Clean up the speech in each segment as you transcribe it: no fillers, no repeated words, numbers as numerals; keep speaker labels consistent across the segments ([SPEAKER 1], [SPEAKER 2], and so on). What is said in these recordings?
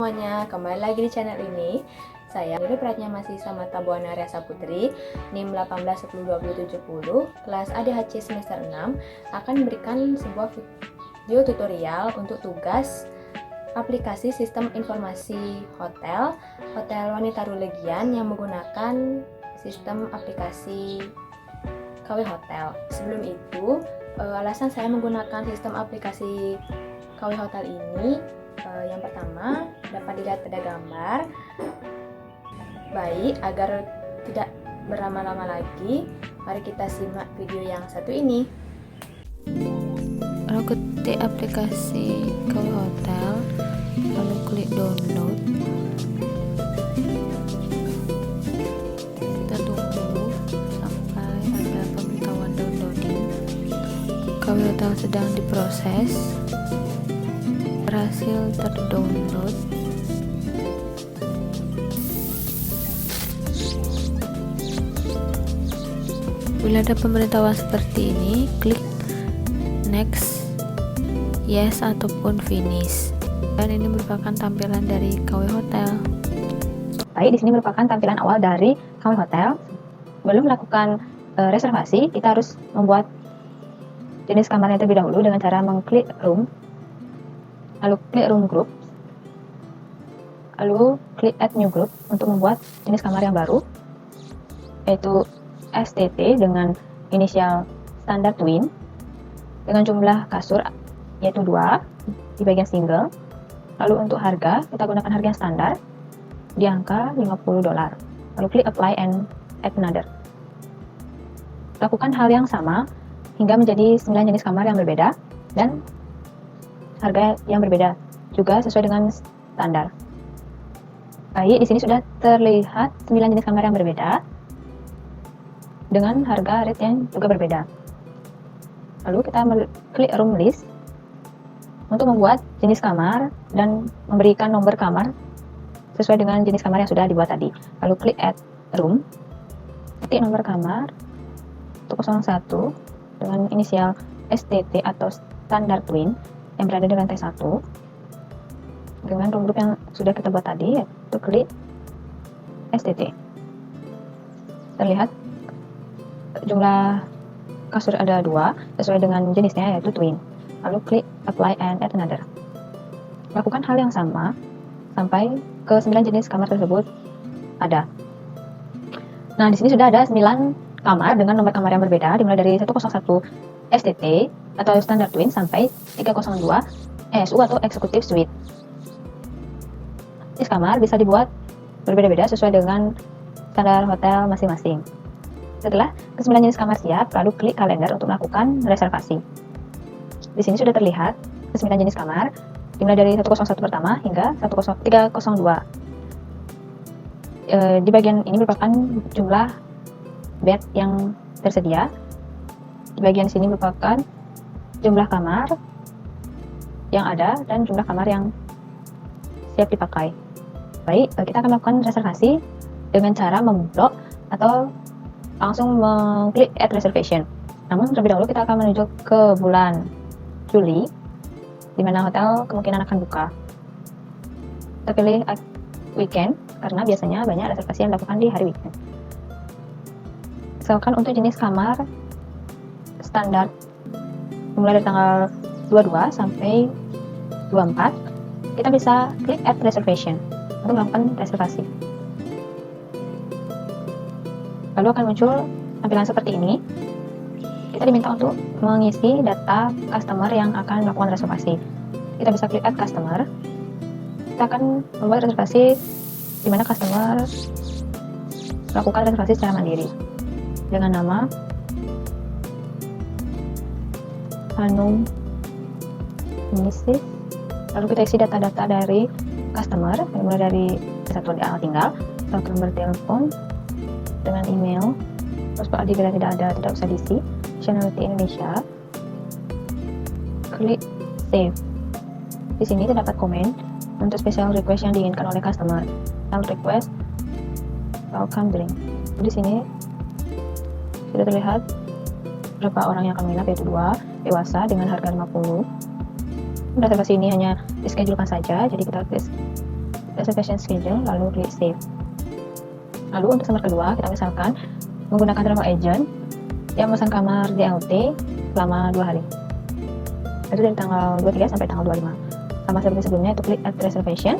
[SPEAKER 1] Semuanya, kembali lagi di channel ini. Saya Lili Pratnya, masih sama Tabuana Resa Putri, NIM 18102070, kelas ADHC semester 6, akan memberikan sebuah video tutorial untuk tugas aplikasi sistem informasi hotel Wanita Rulegian yang menggunakan sistem aplikasi KW Hotel. Sebelum itu, alasan saya menggunakan sistem aplikasi KW Hotel ini, yang pertama, dapat dilihat pada gambar. Baik, agar tidak berlama-lama lagi, mari kita simak video yang satu ini.
[SPEAKER 2] Lalu ketik aplikasi KW Hotel, lalu klik download. Kita tunggu sampai ada pemberitahuan downloading. KW Hotel sedang diproses. Berhasil terdownload. Bila ada pemberitahuan seperti ini, klik next, yes ataupun finish. Dan ini merupakan tampilan dari KW Hotel.
[SPEAKER 3] Baik, di sini merupakan tampilan awal dari KW Hotel. Belum melakukan reservasi, kita harus membuat jenis kamarnya terlebih dahulu dengan cara mengklik room, lalu klik room group, lalu klik add new group untuk membuat jenis kamar yang baru, yaitu STT dengan inisial standar twin, dengan jumlah kasur yaitu 2 di bagian single. Lalu untuk harga, kita gunakan harga yang standar di angka $50. Lalu klik apply and add another. Lakukan hal yang sama hingga menjadi 9 jenis kamar yang berbeda dan harga yang berbeda juga sesuai dengan standar. Baik, di sini sudah terlihat 9 jenis kamar yang berbeda dengan harga rate yang juga berbeda. Lalu kita klik room list untuk membuat jenis kamar dan memberikan nomor kamar sesuai dengan jenis kamar yang sudah dibuat tadi. Lalu klik add room, ketik nomor kamar untuk 01 dengan inisial STT atau standar twin yang berada di lantai 1 dengan room group yang sudah kita buat tadi, yaitu klik STT. Terlihat jumlah kasur ada 2 sesuai dengan jenisnya, yaitu twin. Lalu klik apply and add another. Lakukan hal yang sama sampai ke 9 jenis kamar tersebut ada. Nah, di sini sudah ada 9 kamar dengan nomor kamar yang berbeda, dimulai dari 101 STT atau standard twin sampai 302 ESU atau executive suite. Jenis kamar bisa dibuat berbeda-beda sesuai dengan standar hotel masing-masing. Setelah ke-9 jenis kamar siap, lalu klik kalender untuk melakukan reservasi. Di sini sudah terlihat ke-9 jenis kamar, dimulai dari 101 pertama hingga 302. Di bagian ini merupakan jumlah bed yang tersedia. Di bagian sini merupakan jumlah kamar yang ada dan jumlah kamar yang siap dipakai. Baik, kita akan melakukan reservasi dengan cara memblok atau langsung mengklik add reservation. Namun terlebih dahulu kita akan menuju ke bulan Juli, di mana hotel kemungkinan akan buka. Kita pilih weekend karena biasanya banyak reservasi yang dilakukan di hari weekend. Misalkan untuk jenis kamar standar mulai dari tanggal 22 sampai 24, kita bisa klik add reservation untuk melakukan reservasi. Lalu akan muncul tampilan seperti ini. Kita diminta untuk mengisi data customer yang akan melakukan reservasi. Kita bisa klik add customer. Kita akan membuat reservasi di mana customer melakukan reservasi secara mandiri dengan nama Hanum Mrs. Lalu kita isi data-data dari customer, mulai dari satu di alamat tinggal, satu nomor telepon, dengan email, terus ID bila tidak ada, tidak usah diisi, nationality Indonesia, klik save. Di sini terdapat komen untuk special request yang diinginkan oleh customer. Lalu request welcome drink. Di sini sudah terlihat berapa orang yang akan menginap, yaitu 2 dewasa dengan harga 50. Reservasi ini hanya dischedulekan saja, jadi kita klik reservation schedule, lalu klik save. Lalu untuk sumber kedua, kita misalkan menggunakan travel agent yang memesan kamar DLT selama 2 hari. Itu dari tanggal 23 sampai tanggal 25. Sama seperti sebelumnya, itu klik add reservation.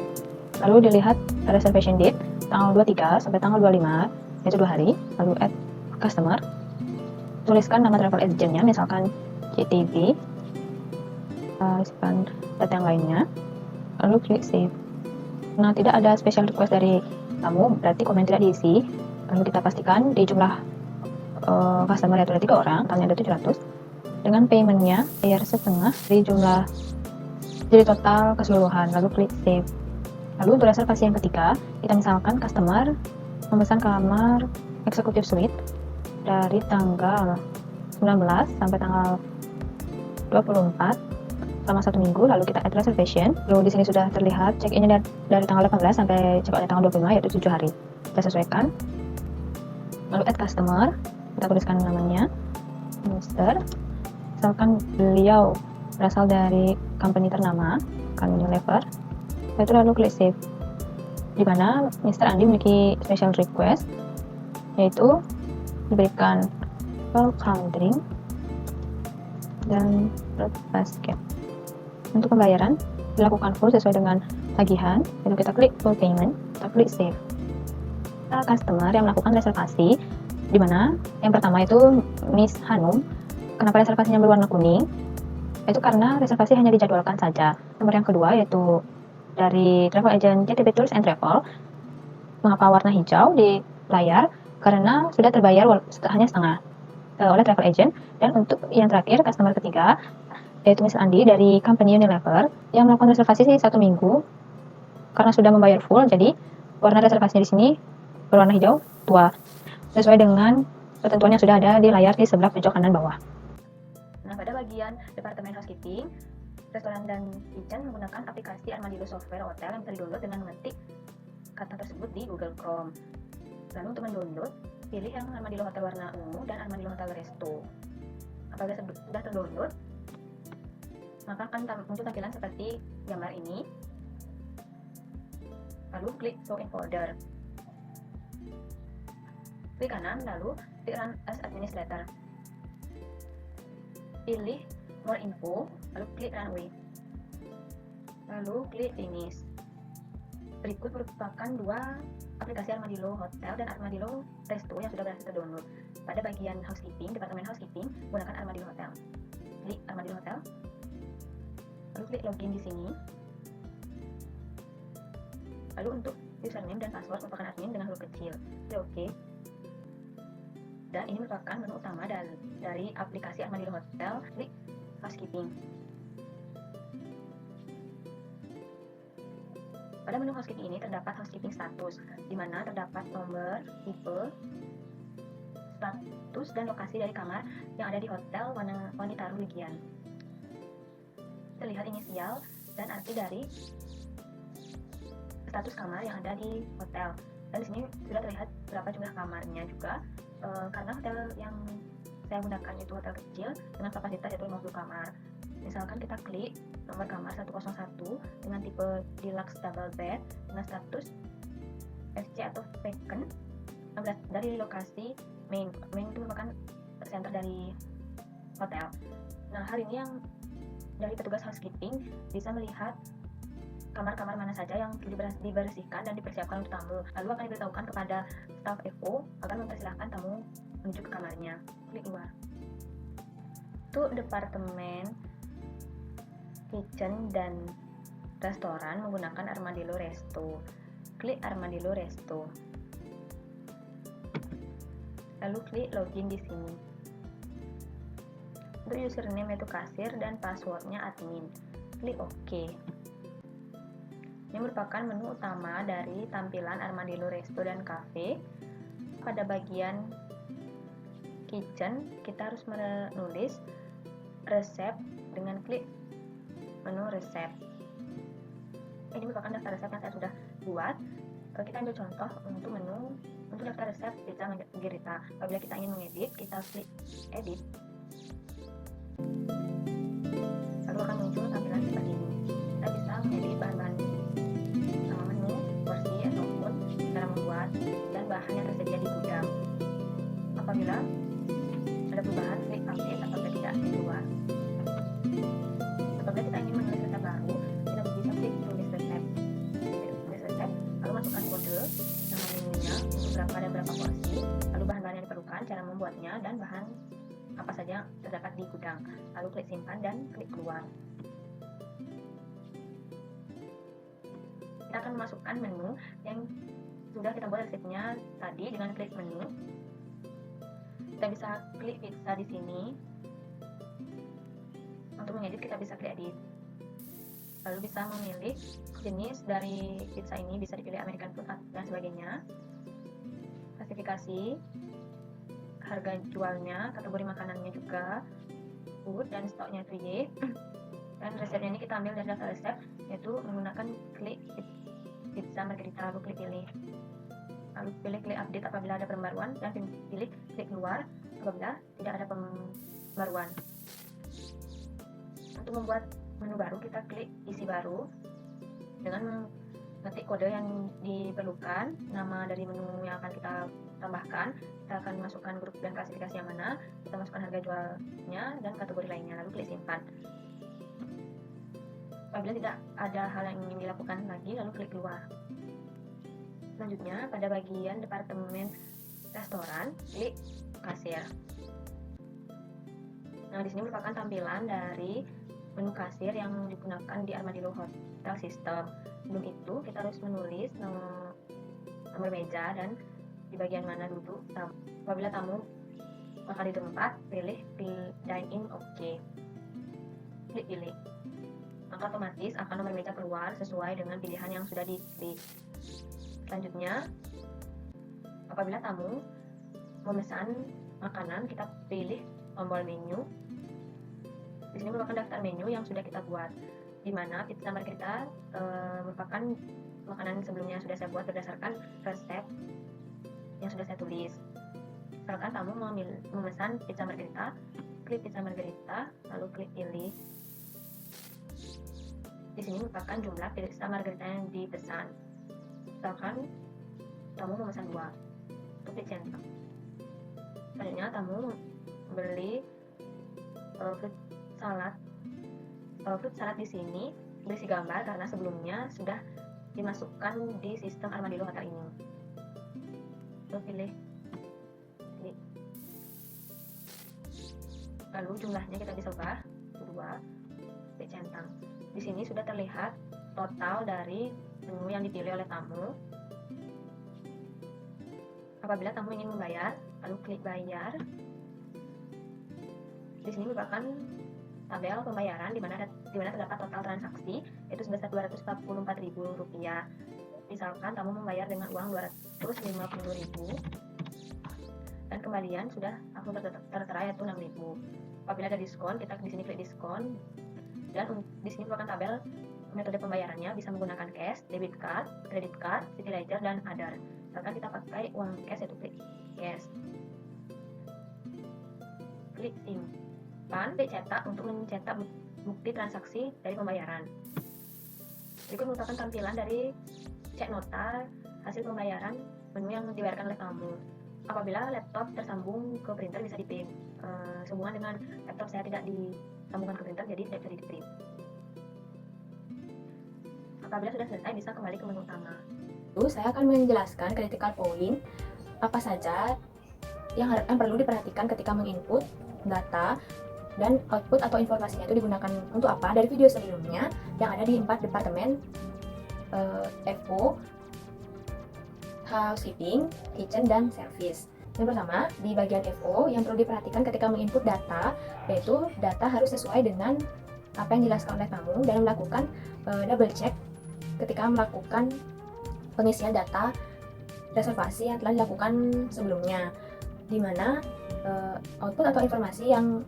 [SPEAKER 3] Lalu dilihat reservation date tanggal 23 sampai tanggal 25, yaitu 2 hari. Lalu add customer. Tuliskan nama travel agentnya, misalkan JTB. Isikan data yang lainnya. Lalu klik save. Nah, tidak ada special request dari kamu, berarti komen tidak diisi. Lalu kita pastikan di jumlah customer yaitu ada 3 orang, totalnya ada 700. Dengan paymentnya, bayar setengah dari jumlah jadi total keseluruhan. Lalu klik save. Lalu untuk reservasi yang ketiga, kita misalkan customer memesan kamar executive suite dari tanggal 19 sampai tanggal 24 selama 1 minggu. Lalu kita add reservation. Lalu di sini sudah terlihat check-in-nya dari tanggal 18 sampai check-out-nya tanggal 25, yaitu 7 hari. Kita sesuaikan. Lalu add customer. Kita tuliskan namanya Mr. Misalkan beliau berasal dari company ternama, Unilever. Setelah itu lalu klik save. Di mana Mr. Andi memiliki special request, yaitu diberikan welcome drink dan fruit basket. Untuk pembayaran dilakukan full sesuai dengan tagihan. Lalu kita klik full payment, kita klik save. Customer yang melakukan reservasi, di mana yang pertama itu Miss Hanum. Kenapa reservasinya berwarna kuning? Itu karena reservasi hanya dijadwalkan saja. Nomor yang kedua yaitu dari travel agent JTB Tours and Travel. Mengapa warna hijau di layar? Karena sudah terbayar hanya setengah oleh travel agent. Dan untuk yang terakhir, customer ketiga yaitu Mr. Andi dari company Unilever yang melakukan reservasi 1 minggu karena sudah membayar full. Jadi warna reservasinya di sini berwarna hijau tua sesuai dengan ketentuan yang sudah ada di layar di sebelah pojok kanan bawah. Nah, pada bagian departemen housekeeping, restoran dan kitchen menggunakan aplikasi Armadillo Software Hotel yang bisa di-download dengan mengetik kata tersebut di Google Chrome. Lalu untuk mendownload, pilih yang Armadillo Hotel warna ungu dan Armadillo Hotel Resto. Apabila sudah terdownload, maka akan muncul tampilan seperti gambar ini. Lalu klik Show in Folder. Klik kanan, lalu klik Run as Administrator. Pilih More Info, lalu klik Runway. Lalu klik Finish. Berikut merupakan 2 aplikasi Armadillo Hotel dan Armadillo Resto yang sudah berhasil terdownload. Pada bagian housekeeping, departemen housekeeping, gunakan Armadillo Hotel. Klik Armadillo Hotel. Lalu klik login di sini. Lalu untuk username dan password merupakan admin dengan huruf kecil. Klik OK. Dan ini merupakan menu utama dari aplikasi Armadillo Hotel. Klik Housekeeping. Pada menu housekeeping ini terdapat housekeeping status, di mana terdapat nomor, tipe, status, dan lokasi dari kamar yang ada di hotel Wanita Rugian. Terlihat inisial dan arti dari status kamar yang ada di hotel. Dan di sini sudah terlihat berapa jumlah kamarnya juga. Karena hotel yang saya gunakan itu hotel kecil dengan kapasitas yaitu 50 kamar. Misalkan kita klik nomor kamar 101 dengan tipe deluxe double bed dengan status FC atau vacant dari lokasi main itu merupakan center dari hotel. Nah, hal ini yang dari petugas housekeeping bisa melihat kamar-kamar mana saja yang dibersihkan dan dipersiapkan untuk tamu. Lalu akan diberitahukan kepada staf FO agar mempersilahkan tamu menuju ke kamarnya. Klik luar. Untuk departemen kitchen dan restoran menggunakan Armadillo Resto. Klik Armadillo Resto. Lalu klik login di sini. Untuk username yaitu kasir dan passwordnya admin. Klik OK. Ini merupakan menu utama dari tampilan Armadillo Resto dan Cafe. Pada bagian kitchen, kita harus menulis resep dengan klik menu resep. Ini merupakan daftar resep yang saya sudah buat. Kita ambil contoh untuk daftar resep pizza margherita. Apabila kita ingin mengedit, kita klik edit. Lalu akan muncul tampilan seperti ini. Kita bisa mengedit bahan-bahan sama menu
[SPEAKER 1] bahan yang tersedia di gudang. Apabila ada perubahan, klik update atau tidak keluar. Apabila kita ingin menulis resep baru, kita bisa klik tulis resep. Lalu masukkan kode, nama menunya, berapa dan berapa porsi, lalu bahan-bahan yang diperlukan, cara membuatnya, dan bahan apa saja yang terdapat di gudang. Lalu klik simpan dan klik keluar. Kita akan memasukkan menu yang sudah kita buat resepnya tadi dengan klik menu. Kita bisa klik pizza di sini. Untuk mengedit kita bisa klik edit. Lalu bisa memilih jenis dari pizza ini, bisa dipilih American food dan sebagainya. Klasifikasi, harga jualnya, kategori makanannya juga, food dan stoknya itu Y. Dan resepnya ini kita ambil dari daftar resep, yaitu menggunakan klik pizza margherita, lalu klik pilih. Lalu pilih klik update apabila ada pembaruan, dan pilih klik keluar apabila tidak ada pembaruan. Untuk membuat menu baru, kita klik isi baru dengan mengetik kode yang diperlukan, nama dari menu yang akan kita tambahkan. Kita akan masukkan grup dan klasifikasi yang mana, kita masukkan harga jualnya dan kategori lainnya, lalu klik simpan. Apabila tidak ada hal yang ingin dilakukan lagi, lalu klik keluar. Selanjutnya, pada bagian departemen restoran, klik kasir. Nah, di sini merupakan tampilan dari menu kasir yang digunakan di Armadillo Hotel System. Sebelum itu, kita harus menulis nomor meja dan di bagian mana duduk. Apabila tamu makan di tempat, pilih dine in OK. Klik pilih. Maka otomatis akan nomor meja keluar sesuai dengan pilihan yang sudah diklik. Selanjutnya, apabila tamu memesan makanan, kita pilih tombol menu. Di sini merupakan daftar menu yang sudah kita buat, di mana pizza margherita merupakan makanan sebelumnya sudah saya buat berdasarkan resep yang sudah saya tulis. Misalkan tamu memesan pizza margherita, klik pizza margherita, lalu klik pilih. Di sini merupakan jumlah pizza margherita yang dipesan. Misalkan tamu memesan 2, klik centang. Selanjutnya tamu membeli fruit salad di sini berisi gambar karena sebelumnya sudah dimasukkan di sistem Armadillo Hotel ini. Lalu pilih. Lalu jumlahnya kita bisa ubah 2, klik centang. Di sini sudah terlihat total dari menu yang dipilih oleh tamu. Apabila tamu ingin membayar, lalu klik bayar. Di sini merupakan tabel pembayaran di mana terdapat total transaksi, yaitu sebesar Rp244.000. Misalkan tamu membayar dengan uang Rp250.000 dan kembalian sudah langsung tertera yaitu Rp6.000. Apabila ada diskon, kita di sini klik diskon, dan di sini merupakan tabel metode pembayarannya, bisa menggunakan cash, debit card, credit card, city ledger, dan other. Misalkan kita pakai uang cash, yaitu klik cash. Klik simpan, klik cetak untuk mencetak bukti transaksi dari pembayaran. Berikut merupakan tampilan dari cek nota hasil pembayaran menu yang dibayarkan oleh tamu. Apabila laptop tersambung ke printer, bisa di-print. Sehubungan dengan laptop saya tidak disambungkan ke printer, jadi tidak bisa di-print. Apabila sudah selesai, bisa kembali ke menu utama. Lalu saya akan menjelaskan critical point apa saja yang perlu diperhatikan ketika menginput data dan output atau informasinya itu digunakan untuk apa dari video sebelumnya yang ada di 4 departemen, FO, housekeeping, kitchen, dan service. Yang pertama, di bagian FO yang perlu diperhatikan ketika menginput data, yaitu data harus sesuai dengan apa yang dijelaskan oleh tamu dan melakukan double check ketika melakukan pengisian data reservasi yang telah dilakukan sebelumnya, di mana output atau informasi yang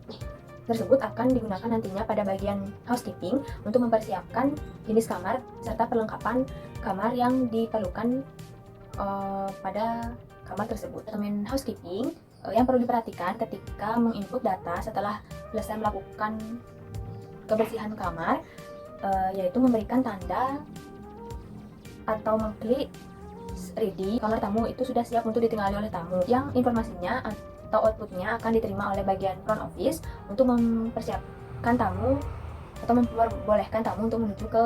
[SPEAKER 1] tersebut akan digunakan nantinya pada bagian housekeeping untuk mempersiapkan jenis kamar serta perlengkapan kamar yang diperlukan pada kamar tersebut. Departemen housekeeping yang perlu diperhatikan ketika menginput data setelah selesai melakukan kebersihan kamar, yaitu memberikan tanda atau mengklik ready, kamar tamu itu sudah siap untuk ditinggali oleh tamu, yang informasinya atau outputnya akan diterima oleh bagian front office untuk mempersiapkan tamu atau memperbolehkan tamu untuk menuju ke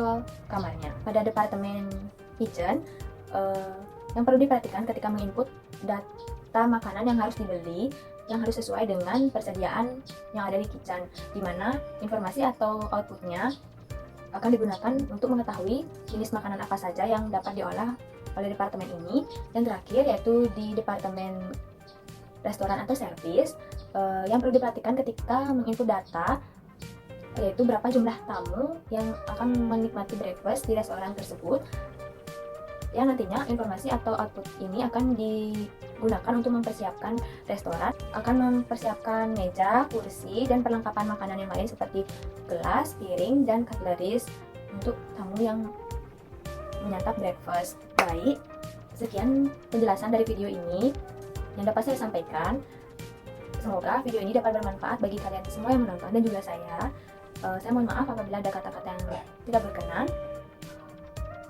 [SPEAKER 1] kamarnya. Pada departemen kitchen, yang perlu diperhatikan ketika menginput data makanan yang harus dibeli, yang harus sesuai dengan persediaan yang ada di kitchen, di mana informasi atau outputnya akan digunakan untuk mengetahui jenis makanan apa saja yang dapat diolah oleh departemen ini. Yang terakhir yaitu di departemen restoran atau service, yang perlu diperhatikan ketika menginput data yaitu berapa jumlah tamu yang akan menikmati breakfast di restoran tersebut, yang nantinya informasi atau output ini akan digunakan untuk mempersiapkan restoran, akan mempersiapkan meja, kursi, dan perlengkapan makanan yang lain seperti gelas, piring, dan cutleries untuk tamu yang menyantap breakfast. Baik, sekian penjelasan dari video ini yang dapat saya sampaikan. Semoga video ini dapat bermanfaat bagi kalian semua yang menonton dan juga saya. Saya mohon maaf apabila ada kata-kata yang tidak berkenan.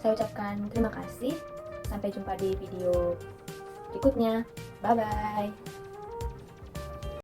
[SPEAKER 1] Saya ucapkan terima kasih. Sampai jumpa di video berikutnya. Bye-bye.